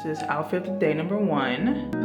This is outfit of day number 1.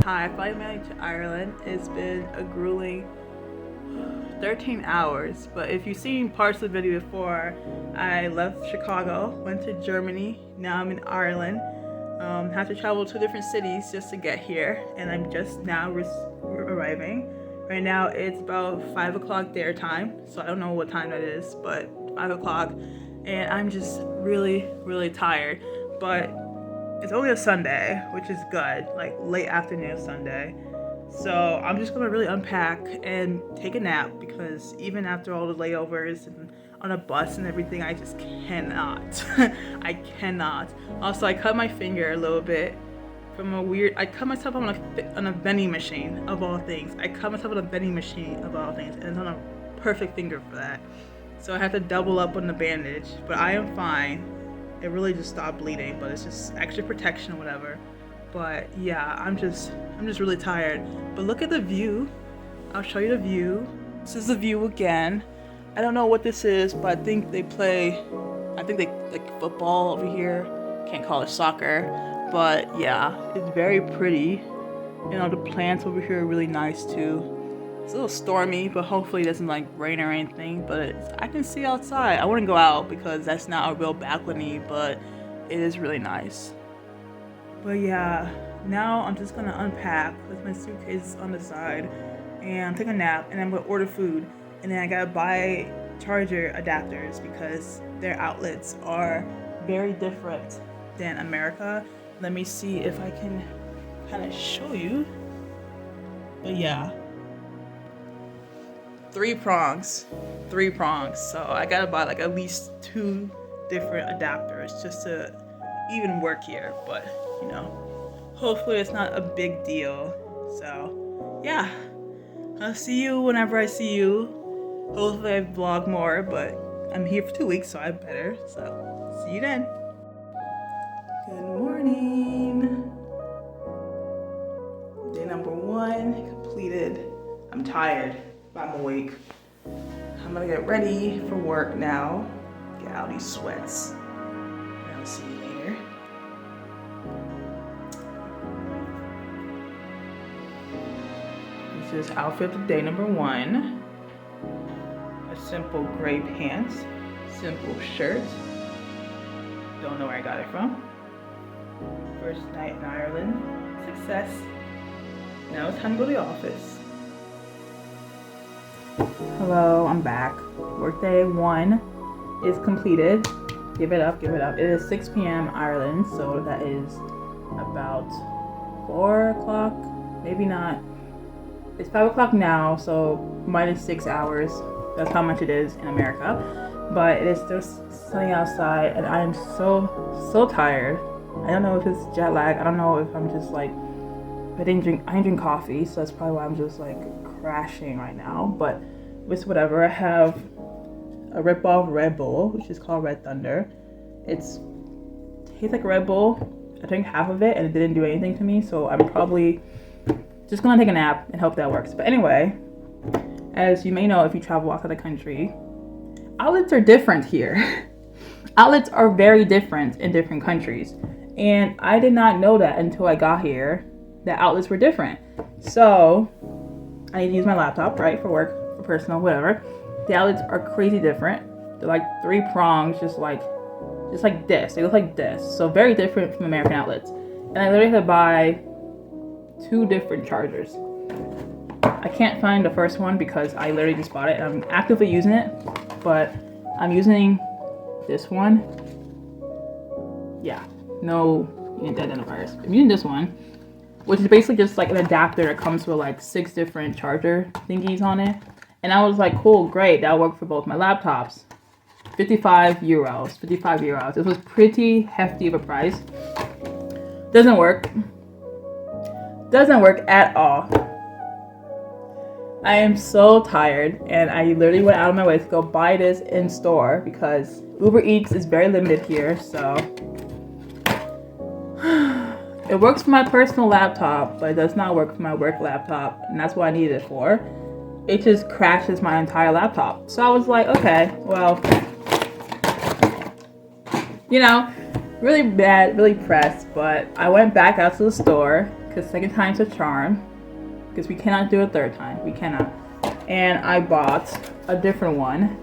Hi, I finally made it to Ireland. It's been a grueling 13 hours, but if you've seen parts of the video before, I left Chicago, went to Germany, now I'm in Ireland. Had to travel to different cities just to get here, and I'm just now arriving. Right now it's about 5 o'clock their time, so I don't know what time that is, but 5 o'clock, and I'm just really tired, but it's only a Sunday, which is good, like late afternoon Sunday. So I'm just gonna really unpack and take a nap, because even after all the layovers and on a bus and everything, I just cannot. I cannot. Also, I cut my finger a little bit from I cut myself on a vending machine of all things. I cut myself on a vending machine of all things, and it's on a perfect finger for that. So I have to double up on the bandage, but I am fine. It really just stopped bleeding, but it's just extra protection or whatever. But yeah, I'm just really tired. But look at the view. I'll show you the view. This is the view again. I don't know what this is, but I think they like football over here. Can't call it soccer, but yeah, it's very pretty. You know, the plants over here are really nice too. It's a little stormy, but hopefully it doesn't like rain or anything, but I can see outside. I wouldn't go out because that's not a real balcony, but it is really nice. But yeah, now I'm just gonna unpack with my suitcase on the side and take a nap, and I'm gonna order food, and then I gotta buy charger adapters because their outlets are very different than America. Let me see if I can kind of show you. But yeah, three prongs. So I gotta buy like at least 2 different adapters just to even work here, but you know, hopefully it's not a big deal. So yeah, I'll see you whenever I see you. Hopefully I vlog more, but I'm here for 2 weeks, so I better. So see you then. Good morning. Day number 1 completed. I'm tired, but I'm awake. I'm gonna get ready for work now. Get out these sweats. I'll see you later. This is outfit of day number 1. A simple gray pants, simple shirt. Don't know where I got it from. First night in Ireland, success. Now it's time to go to the office. Hello, I'm back. Workday 1 is completed. Give it up. It is 6 p.m. Ireland, so that is about 4 o'clock, maybe not. It's 5 o'clock now, so minus 6 hours. That's how much it is in America. But it is still sunny outside, and I am so tired. I don't know if it's jet lag. I don't know if I'm just like, I didn't drink coffee, so that's probably why I'm just like crashing right now. But it's whatever. I have a rip-off Red Bull, which is called Red Thunder. It tastes like Red Bull. I drank half of it, and it didn't do anything to me, so I'm probably just gonna take a nap and hope that works. But anyway, as you may know, if you travel outside the country, outlets are different here. Outlets are very different in different countries. And I did not know that until I got here, that outlets were different. So I need to use my laptop, right, for work, for personal, whatever. The outlets are crazy different. They're like 3 prongs, just like this. They look like this. So very different from American outlets. And I literally had to buy 2 different chargers. I can't find the first one because I literally just bought it and I'm actively using it, but I'm using this one. Yeah, no adenovirus. I'm using this one, which is basically just like an adapter that comes with like 6 different charger thingies on it. And I was like, cool, great, that'll work for both my laptops. 55 euros, 55 euros. This was pretty hefty of a price. Doesn't work. Doesn't work at all. I am so tired, and I literally went out of my way to go buy this in store because Uber Eats is very limited here, so it works for my personal laptop, but it does not work for my work laptop, and that's what I needed it for. It just crashes my entire laptop. So I was like, okay, well, you know, really bad, really pressed, but I went back out to the store because second time's a charm, because we cannot do a third time. We cannot. And I bought a different one.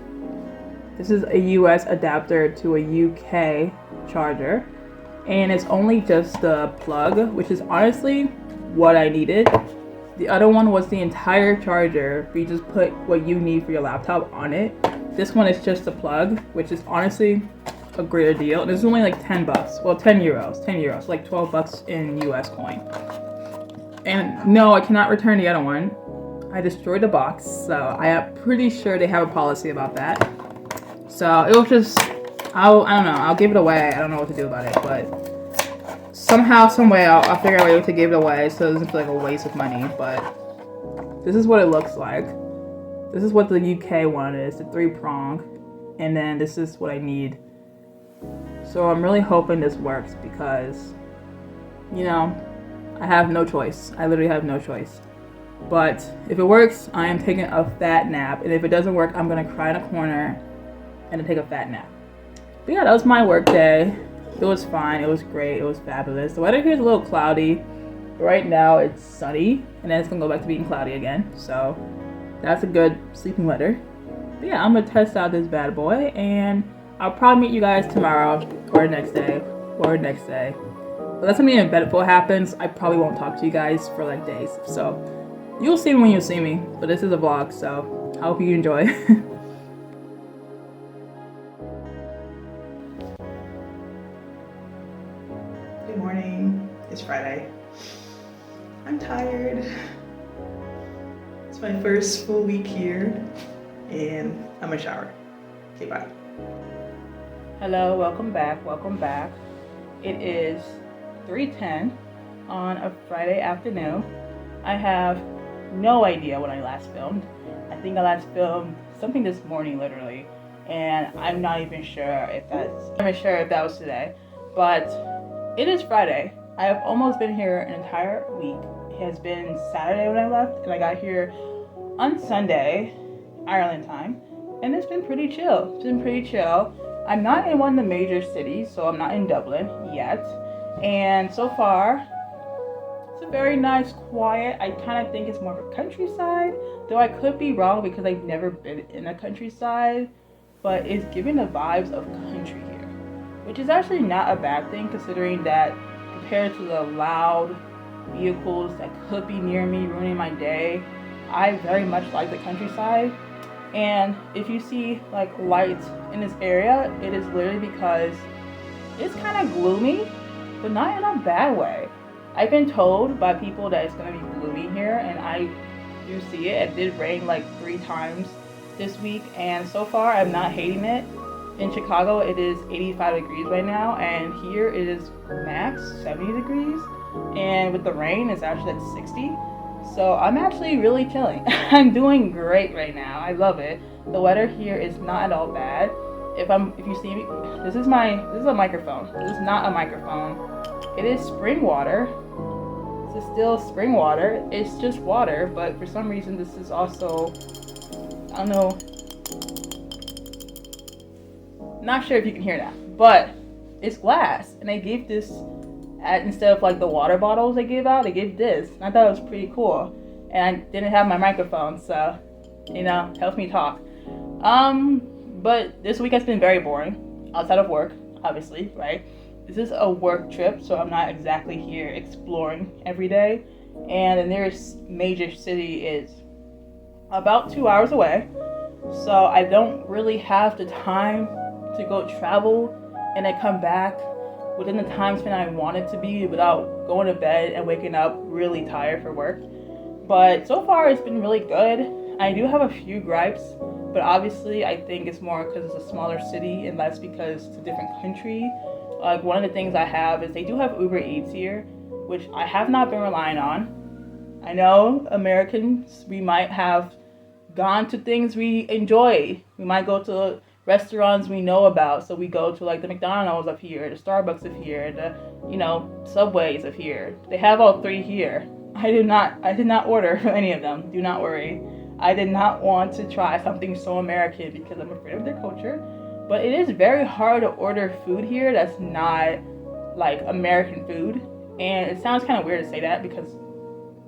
This is a US adapter to a UK charger, and it's only just the plug, which is honestly what I needed. The other one was the entire charger, but you just put what you need for your laptop on it. This one is just the plug, which is honestly a greater deal. And it's only like 10 bucks. Well, 10 euros, like 12 bucks in US coin. And no, I cannot return the other one. I destroyed the box, so I am pretty sure they have a policy about that. So it was just, I don't know, I'll give it away. I don't know what to do about it, but somehow, some way, I'll figure out a way to give it away so it doesn't feel like a waste of money. But this is what it looks like. This is what the UK one is, the 3-prong, and then this is what I need. So I'm really hoping this works because, you know, I have no choice. I literally have no choice. But if it works, I am taking a fat nap, and if it doesn't work, I'm gonna cry in a corner and then take a fat nap. But yeah, that was my work day. It was fine. It was great. It was fabulous. The weather here is a little cloudy. But right now it's sunny, and then it's gonna go back to being cloudy again. So that's a good sleeping weather. But yeah, I'm gonna test out this bad boy, and I'll probably meet you guys tomorrow or next day or next day. But that's something eventful happens. I probably won't talk to you guys for like days. So you'll see me when you see me. But this is a vlog, so I hope you enjoy. Good morning. It's Friday. I'm tired. It's my first full week here, and I'm gonna shower. Okay, bye. Hello, welcome back, welcome back. It is 3:10 on a Friday afternoon. I have no idea when I last filmed. I think I last filmed something this morning, literally, and I'm not even sure if that was today. But it is Friday. I have almost been here an entire week. It has been Saturday when I left, and I got here on Sunday, Ireland time, and it's been pretty chill. It's been pretty chill. I'm not in one of the major cities, so I'm not in Dublin yet. And so far, it's a very nice, quiet. I kind of think it's more of a countryside, though I could be wrong because I've never been in a countryside, but it's giving the vibes of country here, which is actually not a bad thing considering that compared to the loud vehicles that could be near me ruining my day, I very much like the countryside. And if you see like lights in this area, it is literally because it's kind of gloomy, but not in a bad way. I've been told by people that it's going to be gloomy here, and I do see it. It did rain like 3 times this week, and so far I'm not hating it. In Chicago, it is 85 degrees right now, and here it is max 70 degrees, and with the rain, it's actually at 60. So I'm actually really chilling. I'm doing great right now. I love it. The weather here is not at all bad. If you see me, this is a microphone. This is not a microphone. It is spring water. This is still spring water. It's just water, but for some reason this is also, I don't know. Not sure if you can hear that, but it's glass, and they gave this instead of like the water bottles they gave out, they gave this. And I thought it was pretty cool, and I didn't have my microphone, so you know, helps me talk. But this week has been very boring outside of work, obviously, right? This is a work trip, so I'm not exactly here exploring every day, and the nearest major city is about 2 hours away. So I don't really have the time to go travel and then come back within the time span I want it to be without going to bed and waking up really tired for work. But so far it's been really good. I do have a few gripes, but obviously I think it's more because it's a smaller city and less because it's a different country. Like one of the things I have is they do have Uber Eats here, which I have not been relying on. I know Americans, we might have gone to things we enjoy. We might go to restaurants we know about. So we go to like the McDonald's of here, the Starbucks of here, the Subways of here. They have all three here. I did not order from any of them. Do not worry. I did not want to try something so American because I'm afraid of their culture. But it is very hard to order food here that's not like American food. And it sounds kind of weird to say that because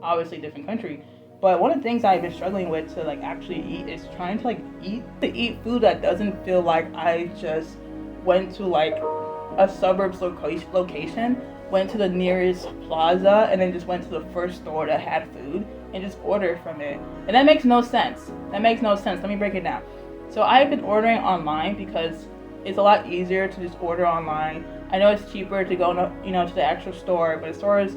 obviously different country. But one of the things I've been struggling with to like actually eat is trying to like eat food that doesn't feel like I just went to like a suburbs location, went to the nearest plaza, and then just went to the first store that had food and just ordered from it. And that makes no sense. Let me break it down. So I've been ordering online because it's a lot easier to just order online. I know it's cheaper to go to the actual store, but the stores,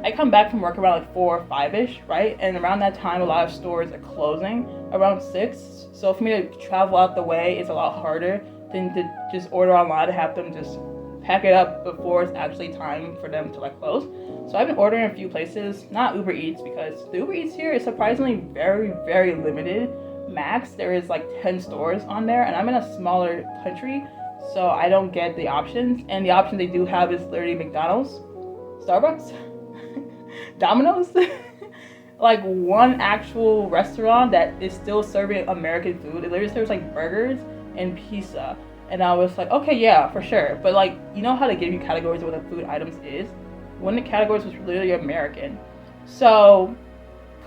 I come back from work around like 4 or 5-ish, right? And around that time, a lot of stores are closing around 6. So for me to travel out the way, it's a lot harder than to just order online to have them just pack it up before it's actually time for them to like close. So I've been ordering a few places, not Uber Eats, because the Uber Eats here is surprisingly very, very limited. Max, there is like 10 stores on there, and I'm in a smaller country, so I don't get the options. And the option they do have is literally McDonald's, Starbucks, Domino's, like one actual restaurant that is still serving American food. It literally serves like burgers and pizza. And I was like, okay, yeah, for sure. But like, you know how they give you categories of what the food items is? One of the categories was literally American. So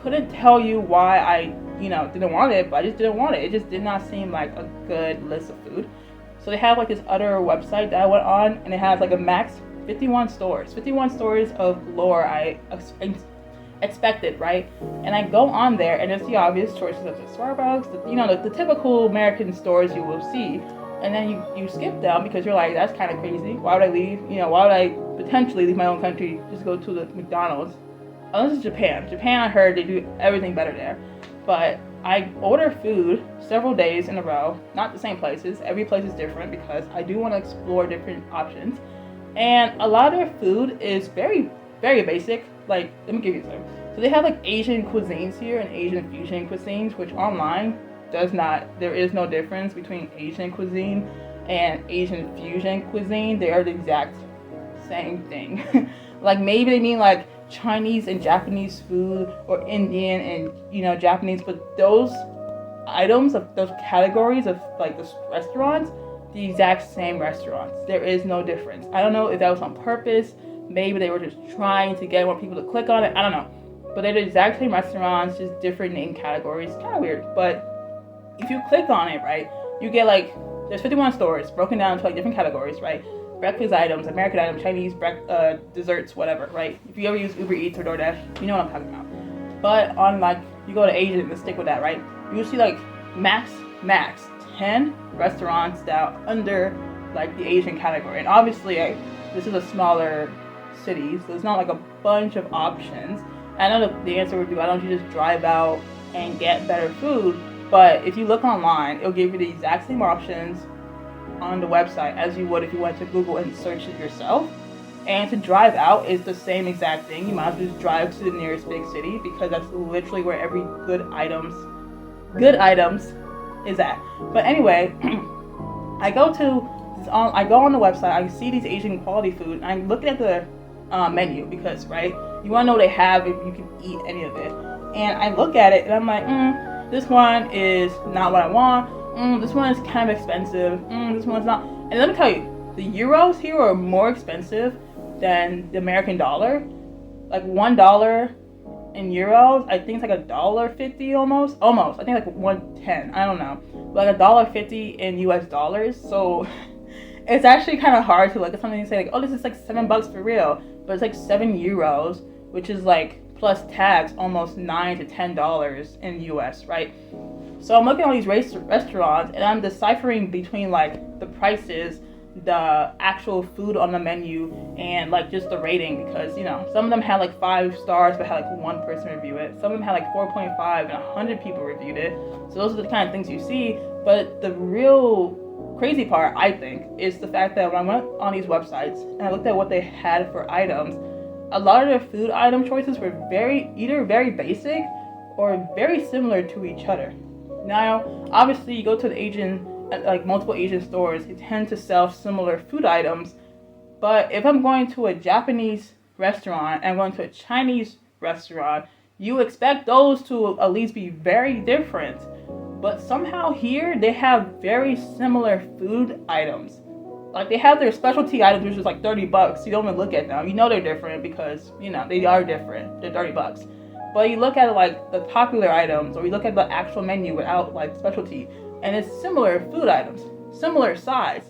couldn't tell you why I, didn't want it, but I just didn't want it. It just did not seem like a good list of food. So they have like this other website that I went on, and it has like a max 51 stores. 51 stores of lore I expected, right? And I go on there, and there's the obvious choices of the Starbucks, the typical American stores you will see. And then you skip them because you're like, that's kind of crazy. Why would I leave? Why would I potentially leave my own country just go to the McDonald's? Unless it's Japan. Japan, I heard they do everything better there. But I order food several days in a row, not the same places. Every place is different because I do want to explore different options. And a lot of their food is very, very basic. Like, let me give you some. So they have like Asian cuisines here and Asian fusion cuisines, which online there is no difference between Asian cuisine and Asian fusion cuisine. They are the exact same thing. Like maybe they mean like Chinese and Japanese food, or Indian and Japanese, but those items of those categories of like the restaurants, the exact same restaurants. There is no difference. I don't know if that was on purpose. Maybe they were just trying to get more people to click on it. I don't know. But they're the exact same restaurants, just different name categories. Kind of weird, but if you click on it, right, you get like, there's 51 stores broken down into like different categories, right? Breakfast items, American items, Chinese, desserts, whatever, right? If you ever use Uber Eats or DoorDash, you know what I'm talking about. But on like, you go to Asian, let's stick with that, right? You see like max 10 restaurants that are under like the Asian category. And obviously, this is a smaller city, so it's not like a bunch of options. I know the answer would be, why don't you just drive out and get better food? But if you look online, it'll give you the exact same options on the website as you would if you went to Google and searched it yourself. And to drive out is the same exact thing. You might as well just drive to the nearest big city, because that's literally where every good items is at. But anyway, I go on the website, I see these Asian quality food, and I'm looking at the menu because, right, you want to know what they have if you can eat any of it. And I look at it and I'm like, this one is not what I want. This one is kind of expensive. This one's not. And let me tell you, the euros here are more expensive than the American dollar. Like $1 in euros, I think it's like $1.50 almost. I think like 1.10. I don't know, but like $1.50 in US dollars. So it's actually kind of hard to look at something and say like, oh, this is like $7 for real, but it's like 7 euros, which is like plus tax almost $9 to $10 in US, right? So I'm looking at all these restaurants and I'm deciphering between like the prices, the actual food on the menu, and like just the rating, because you know some of them had like 5 stars but had like one person review it. Some of them had like 4.5 and 100 people reviewed it. So those are the kind of things you see. But the real crazy part, I think, is the fact that when I went on these websites and I looked at what they had for items, a lot of their food item choices were either very basic or very similar to each other. Now, obviously, you go to the Asian, like multiple Asian stores, they tend to sell similar food items. But if I'm going to a Japanese restaurant and I'm going to a Chinese restaurant, you expect those to at least be very different. But somehow here, they have very similar food items. Like, they have their specialty items, which is like $30. You don't even look at them. You know they're different because, you know, they are different. They're $30. But you look at like the popular items, or you look at the actual menu without like specialty, and it's similar food items, similar size.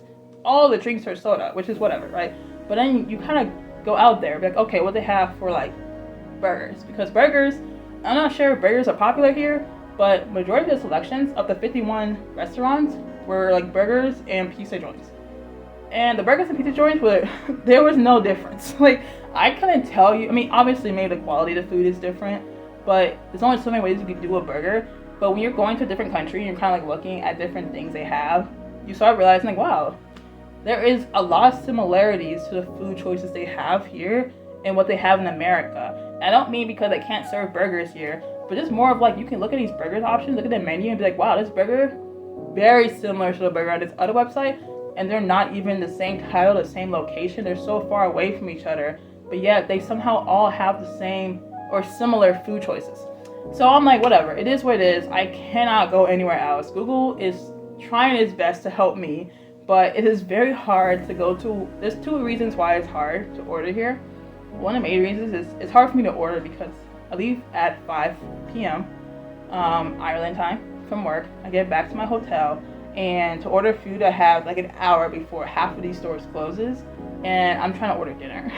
All the drinks are soda, which is whatever, right? But then you kind of go out there, be like, okay, what they have for like burgers? Because burgers, I'm not sure if burgers are popular here, but majority of the selections of the 51 restaurants were like burgers and pizza joints. And the burgers and pizza joints there was no difference. Like, I couldn't tell you. I mean, obviously maybe the quality of the food is different, but there's only so many ways you can do a burger. But when you're going to a different country and you're kind of like looking at different things they have, you start realizing like, wow, there is a lot of similarities to the food choices they have here and what they have in America. And I don't mean because they can't serve burgers here, but just more of like, you can look at these burgers options, look at the menu and be like, wow, this burger, very similar to the burger on this other website. And they're not even the same title, the same location. They're so far away from each other, but yet they somehow all have the same or similar food choices. So I'm like, whatever, it is what it is. I cannot go anywhere else. Google is trying its best to help me, but it is very hard to go to. There's 2 reasons why it's hard to order here. One of the main reasons is it's hard for me to order because I leave at 5 p.m. Ireland time from work. I get back to my hotel, and to order food I have like an hour before half of these stores closes, and I'm trying to order dinner.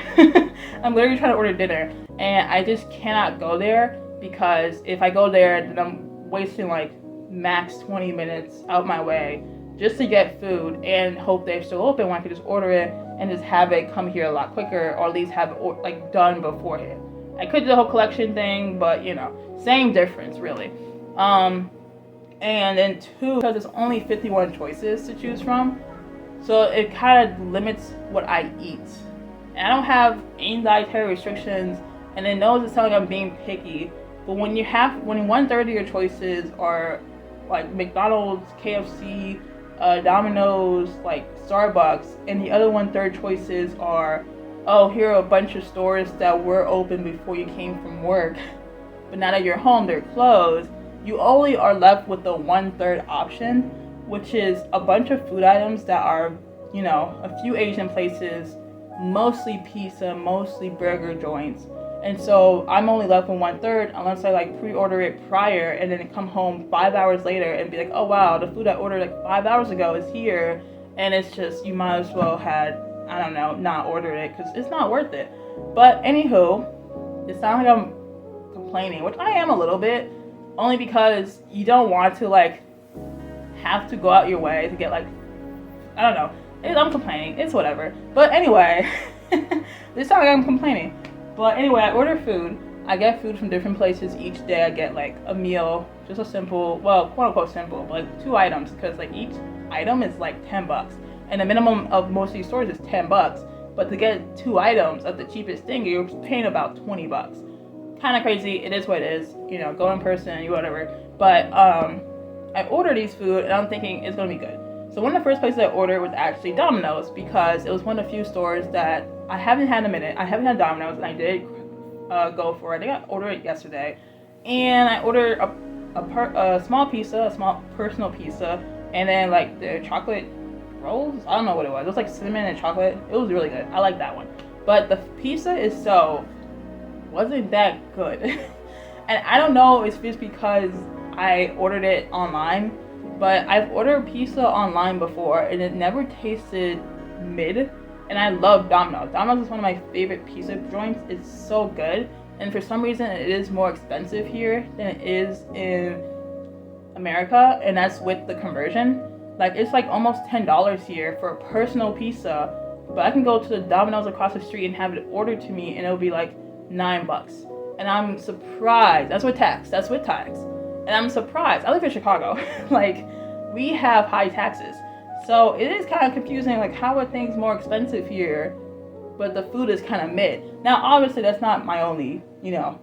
I'm literally trying to order dinner, and I just cannot go there, because if I go there then I'm wasting like max 20 minutes out my way just to get food and hope they're still open when I could just order it and just have it come here a lot quicker, or at least have it like done beforehand. I could do the whole collection thing, but you know, same difference really. And then 2, because there's only 51 choices to choose from, so it kind of limits what I eat. And I don't have any dietary restrictions, and it knows it's telling I'm being picky. But when 1/3 of your choices are like McDonald's, KFC, Domino's, like Starbucks, and the other 1/3 choices are, oh, here are a bunch of stores that were open before you came from work, but now that you're home, they're closed. You only are left with the 1/3 option, which is a bunch of food items that are, you know, a few Asian places, mostly pizza, mostly burger joints. And so I'm only left with 1/3 unless I like pre-order it prior and then come home 5 hours later and be like, oh wow, the food I ordered like 5 hours ago is here. And it's just, you might as well had, I don't know, not ordered it because it's not worth it. But anywho, it sounds like I'm complaining, which I am a little bit. Only because you don't want to like have to go out your way to get like, I don't know. I'm complaining. It's whatever. But anyway, this sounds like I'm complaining. But anyway, I order food. I get food from different places each day. I get like a meal, just a simple, well, quote unquote simple, but like 2 items, because like each item is like $10, and the minimum of most of these stores is $10. But to get 2 items of the cheapest thing, you're paying about $20. Kind of crazy. It is what it is. You know, go in person, whatever. But I order these food and I'm thinking it's gonna be good. So one of the first places I ordered was actually Domino's, because it was one of the few stores that I haven't had in a minute. I haven't had Domino's, and I did go for it. I think I ordered it yesterday, and I ordered a small pizza, a small personal pizza, and then like the chocolate rolls. I don't know what it was. It was like cinnamon and chocolate. It was really good. I like that one. But the pizza wasn't that good. And I don't know if it's because I ordered it online, but I've ordered pizza online before and it never tasted mid. And I love Domino's. Domino's is one of my favorite pizza joints. It's so good. And for some reason it is more expensive here than it is in America, and that's with the conversion. Like, it's like almost $10 here for a personal pizza, but I can go to the Domino's across the street and have it ordered to me, and it'll be like $9. And I'm surprised. That's with tax. And I'm surprised. I live in Chicago. Like, we have high taxes. So it is kind of confusing, like, how are things more expensive here, but the food is kind of mid. Now, obviously, that's not my only,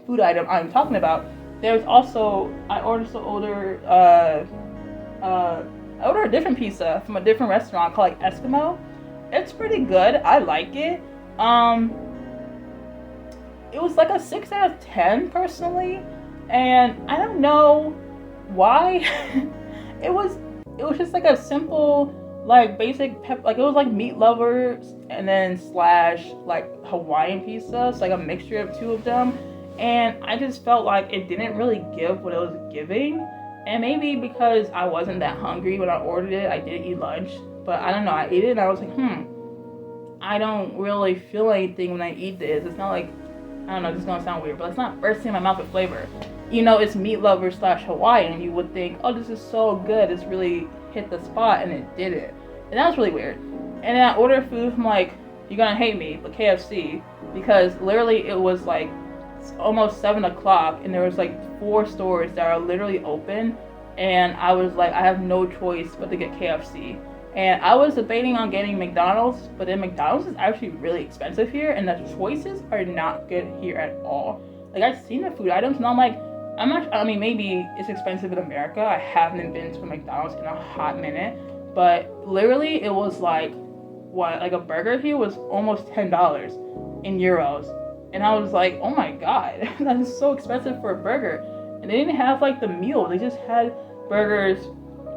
food item I'm talking about. There's also, I ordered a different pizza from a different restaurant called, like, Eskimo. It's pretty good. I like it. It was like a 6 out of 10, personally. And I don't know why. It was just like a simple, like, basic like, it was like meat lovers and then / like Hawaiian pizza. So like a mixture of two of them. And I just felt like it didn't really give what it was giving. And maybe because I wasn't that hungry when I ordered it, I didn't eat lunch. But I don't know, I ate it and I was like, I don't really feel anything when I eat this. It's not like, I don't know, this is gonna sound weird, but it's not bursting in my mouth with flavor. It's meat lover / Hawaiian. You would think, oh, this is so good. It's really hit the spot, and it didn't. And that was really weird. And then I ordered food from, like, you're gonna hate me, but KFC, because literally it was like almost 7 o'clock, and there was like 4 stores that are literally open, and I was like, I have no choice but to get KFC. And I was debating on getting McDonald's, but then McDonald's is actually really expensive here, and the choices are not good here at all. Like, I've seen the food items, and I'm like, maybe it's expensive in America. I haven't been to a McDonald's in a hot minute, but literally it was like, like a burger here was almost $10 in euros. And I was like, oh my god, that is so expensive for a burger. And they didn't have like the meal. They just had burgers,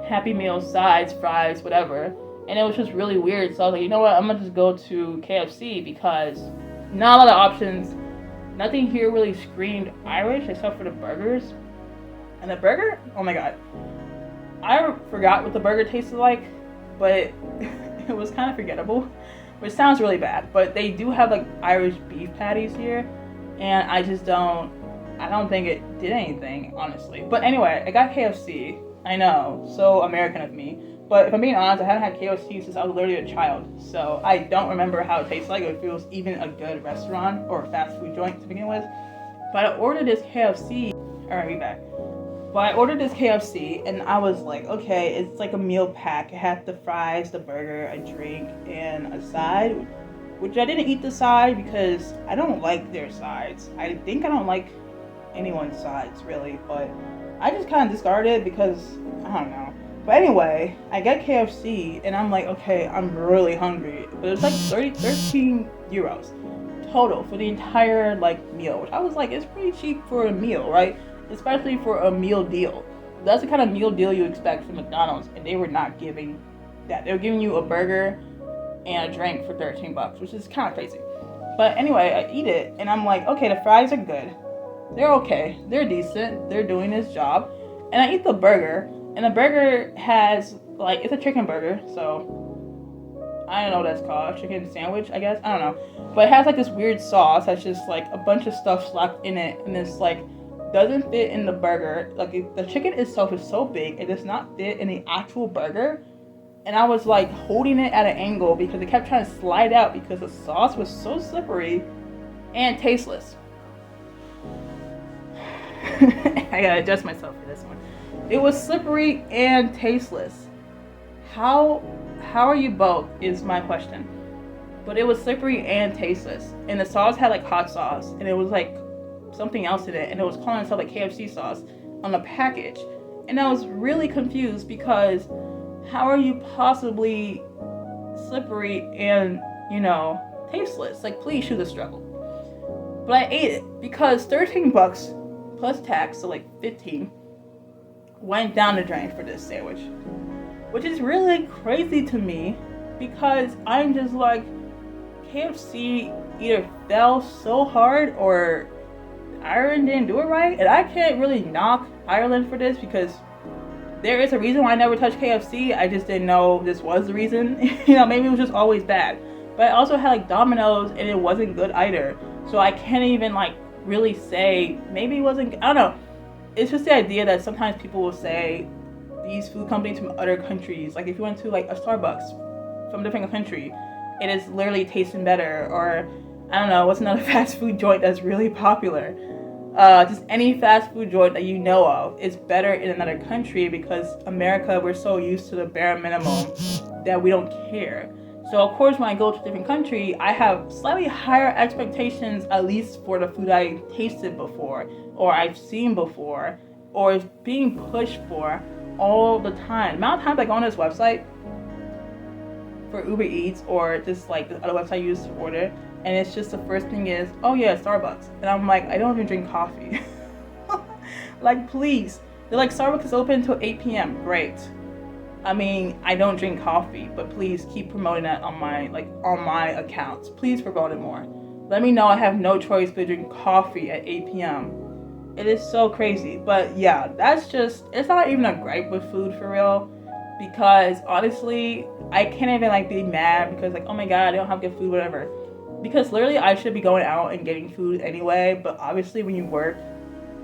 Happy Meal, sides, fries, whatever. And it was just really weird. So I was like, you know what, I'm gonna just go to KFC because not a lot of options. Nothing here really screamed Irish except for the burgers. And the burger, oh my god. I forgot what the burger tasted like, but it was kind of forgettable, which sounds really bad. But they do have like Irish beef patties here, and I don't think it did anything, honestly. But anyway, I got KFC. I know, so American of me. But if I'm being honest, I haven't had KFC since I was literally a child. So I don't remember how it tastes like, or if it was even a good restaurant or fast food joint to begin with. But I ordered this KFC. Alright, we back. But I ordered this KFC, and I was like, okay, it's like a meal pack. It had the fries, the burger, a drink, and a side. Which I didn't eat the side because I don't like their sides. I think I don't like anyone's sides, really. But I just kind of discarded it because, I don't know. But anyway, I get KFC, and I'm like, okay, I'm really hungry. But it's like 13 euros total for the entire, like, meal. Which I was like, it's pretty cheap for a meal, right? Especially for a meal deal. That's the kind of meal deal you expect from McDonald's, and they were not giving that. They were giving you a burger and a drink for $13, which is kind of crazy. But anyway, I eat it, and I'm like, okay, the fries are good. They're okay. They're decent. They're doing its job. And I eat the burger, and the burger has, like, it's a chicken burger, so I don't know what that's called. A chicken sandwich, I guess? I don't know. But it has, like, this weird sauce that's just, like, a bunch of stuff slapped in it, and it's, like, doesn't fit in the burger. Like, the chicken itself is so big, it does not fit in the actual burger. And I was, like, holding it at an angle because it kept trying to slide out because the sauce was so slippery and tasteless. I gotta adjust myself for this one. It was slippery and tasteless. How are you both is my question. But it was slippery and tasteless. And the sauce had like hot sauce, and it was like something else in it, and it was calling itself like KFC sauce on the package. And I was really confused because how are you possibly slippery and, tasteless? Like, please shoot the struggle. But I ate it because $13 plus tax, so like 15, went down the drain for this sandwich, which is really crazy to me because I'm just like, KFC either fell so hard or Ireland didn't do it right. And I can't really knock Ireland for this because there is a reason why I never touched KFC. I just didn't know this was the reason. Maybe it was just always bad. But I also had like Domino's, and it wasn't good either. So I can't even like really say maybe it wasn't. I don't know. It's just the idea that sometimes people will say these food companies from other countries. Like if you went to like a Starbucks from a different country, it is literally tasting better. Or I don't know, what's another fast food joint that's really popular? Just any fast food joint that you know of is better in another country, because America, we're so used to the bare minimum that we don't care. So of course, when I go to a different country, I have slightly higher expectations, at least for the food I tasted before, or I've seen before, or is being pushed for all the time. The amount of times I go on this website for Uber Eats, or just like the other website I use to order, and it's just the first thing is, oh yeah, Starbucks. And I'm like, I don't even drink coffee. Like, please. They're like, Starbucks is open until 8 p.m. Great. I mean, I don't drink coffee, but please keep promoting that on my accounts. Please promote it more. Let me know I have no choice but to drink coffee at 8 p.m. It is so crazy. But yeah, that's just, it's not even a gripe with food for real. Because honestly, I can't even like be mad because like, oh my god, I don't have good food, whatever. Because literally I should be going out and getting food anyway, but obviously when you work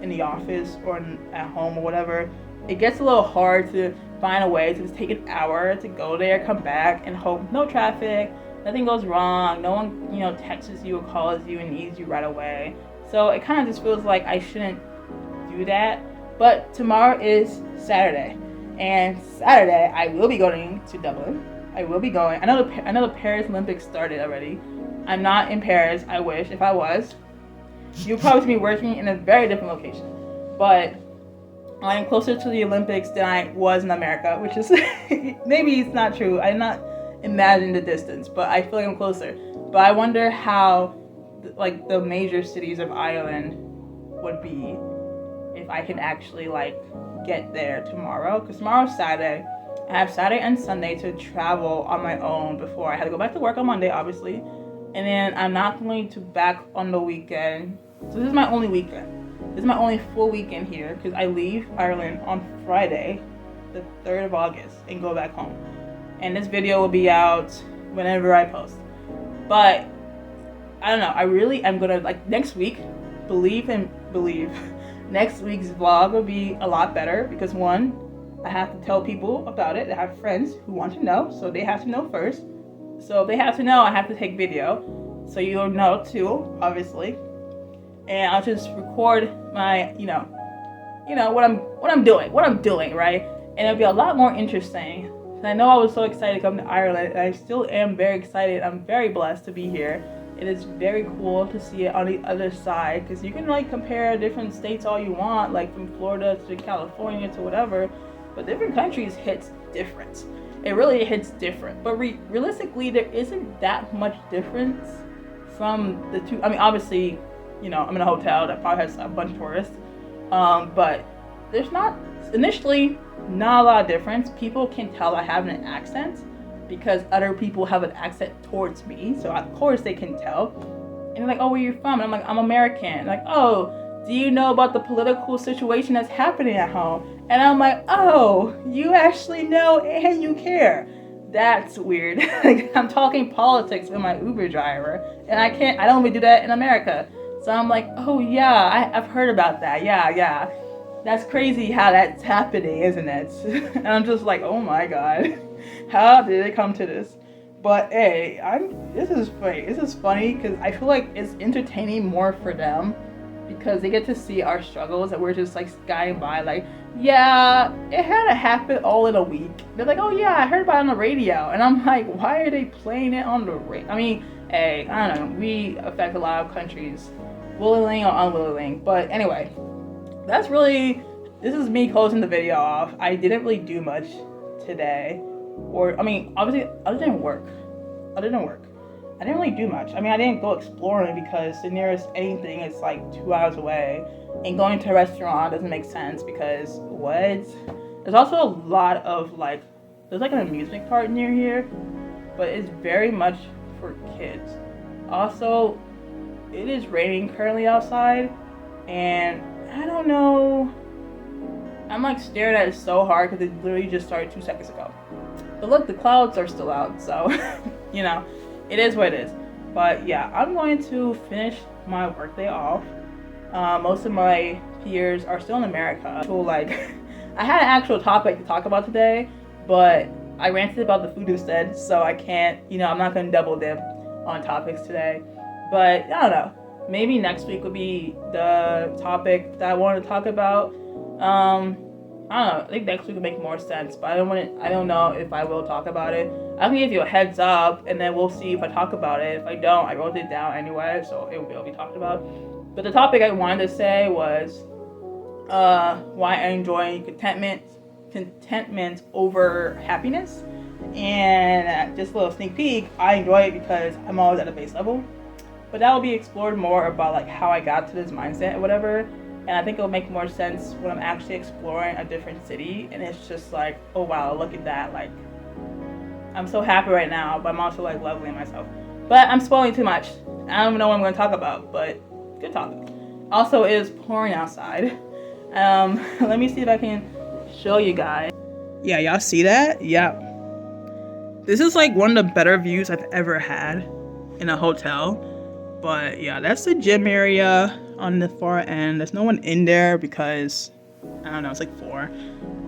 in the office or at home or whatever, it gets a little hard to find a way to just take an hour to go there, come back, and hope no traffic, nothing goes wrong, no one, texts you or calls you and needs you right away. So it kind of just feels like I shouldn't do that. But tomorrow is Saturday, and Saturday I will be going to Dublin. I will be going. I know the Paris Olympics started already. I'm not in Paris. I wish. If I was, you'd probably see me working in a very different location. But I am closer to the Olympics than I was in America, which is maybe it's not true. I did not imagine the distance, but I feel like I'm closer. But I wonder how like the major cities of Ireland would be if I can actually like get there tomorrow. Because tomorrow's Saturday. I have Saturday and Sunday to travel on my own before I had to go back to work on Monday, obviously. And then I'm not going to back on the weekend. So this is my only weekend. This is my only full weekend here because I leave Ireland on Friday, the 3rd of August, and go back home. And this video will be out whenever I post. But I don't know. I really am gonna like next week. Believe, next week's vlog will be a lot better because one, I have to tell people about it. I have friends who want to know, so they have to know first. So if they have to know, I have to take video, so you'll know too, obviously. And I'll just record my, what I'm doing, right? And it'll be a lot more interesting. And I know I was so excited to come to Ireland, and I still am very excited. I'm very blessed to be here. It is very cool to see it on the other side, because you can like compare different states all you want, like from Florida to California to whatever, but different countries hits different. It really hits different. But realistically, there isn't that much difference from the two. I mean, obviously, I'm in a hotel that probably has a bunch of tourists, but there's not initially not a lot of difference. People can tell I have an accent because other people have an accent towards me, so of course they can tell. And they're like, oh, where are you from? And I'm like, I'm American. Like, oh, do you know about the political situation that's happening at home? And I'm like, oh, you actually know and you care. That's weird. Like, I'm talking politics with my Uber driver, and I don't even do that in America. So I'm like, oh yeah, I've heard about that. Yeah. That's crazy how that's happening, isn't it? And I'm just like, oh my god, how did it come to this? But hey, this is funny. This is funny because I feel like it's entertaining more for them because they get to see our struggles that we're just like skying by. Like, yeah, it had to happen all in a week. They're like, oh yeah, I heard about it on the radio, and I'm like, why are they playing it on the radio? I mean, hey, I don't know. We affect a lot of countries, willingly or unwillingly. But anyway. This is me closing the video off. I didn't really do much today. Obviously, other than work. I didn't really do much. I mean, I didn't go exploring because the nearest anything is like 2 hours away. And going to a restaurant doesn't make sense because what? There's also a lot of there's like an amusement park near here, but it's very much for kids. Also, it is raining currently outside, and I don't know. I'm like staring at it so hard because it literally just started 2 seconds ago. But look, the clouds are still out, so it is what it is. But yeah, I'm going to finish my workday off. Most of my peers are still in America. So I had an actual topic to talk about today, but I ranted about the food instead, so I can't, I'm not going to double dip on topics today. But I don't know. Maybe next week would be the topic that I wanted to talk about. I don't know. I think next week would make more sense, but I don't know if I will talk about it. I can give you a heads up, and then we'll see if I talk about it. If I don't, I wrote it down anyway, so it will be talked about. But the topic I wanted to say was why I enjoy contentment over happiness. And just a little sneak peek, I enjoy it because I'm always at a base level. But that will be explored more about like how I got to this mindset or whatever. And I think it'll make more sense when I'm actually exploring a different city. And it's just like, oh wow, look at that. Like, I'm so happy right now, but I'm also like leveling myself. But I'm spoiling too much. I don't even know what I'm going to talk about, but good topic. Also, it is pouring outside. Let me see if I can show you guys. Yeah, y'all see that? Yeah. This is like one of the better views I've ever had in a hotel. But yeah, that's the gym area on the far end. There's no one in there because, I don't know, it's like 4.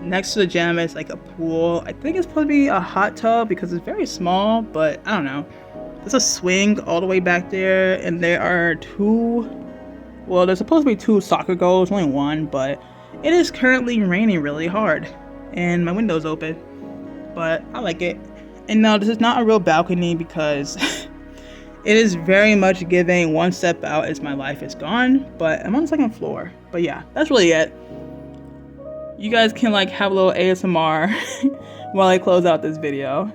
Next to the gym is like a pool. I think it's supposed to be a hot tub because it's very small, but I don't know. There's a swing all the way back there, and there are there's supposed to be 2 soccer goals, only 1, but it is currently raining really hard, and my window's open, but I like it. And no, this is not a real balcony because it is very much giving one step out as my life is gone, but I'm on the 2nd floor. But yeah, that's really it. You guys can like have a little ASMR while I close out this video.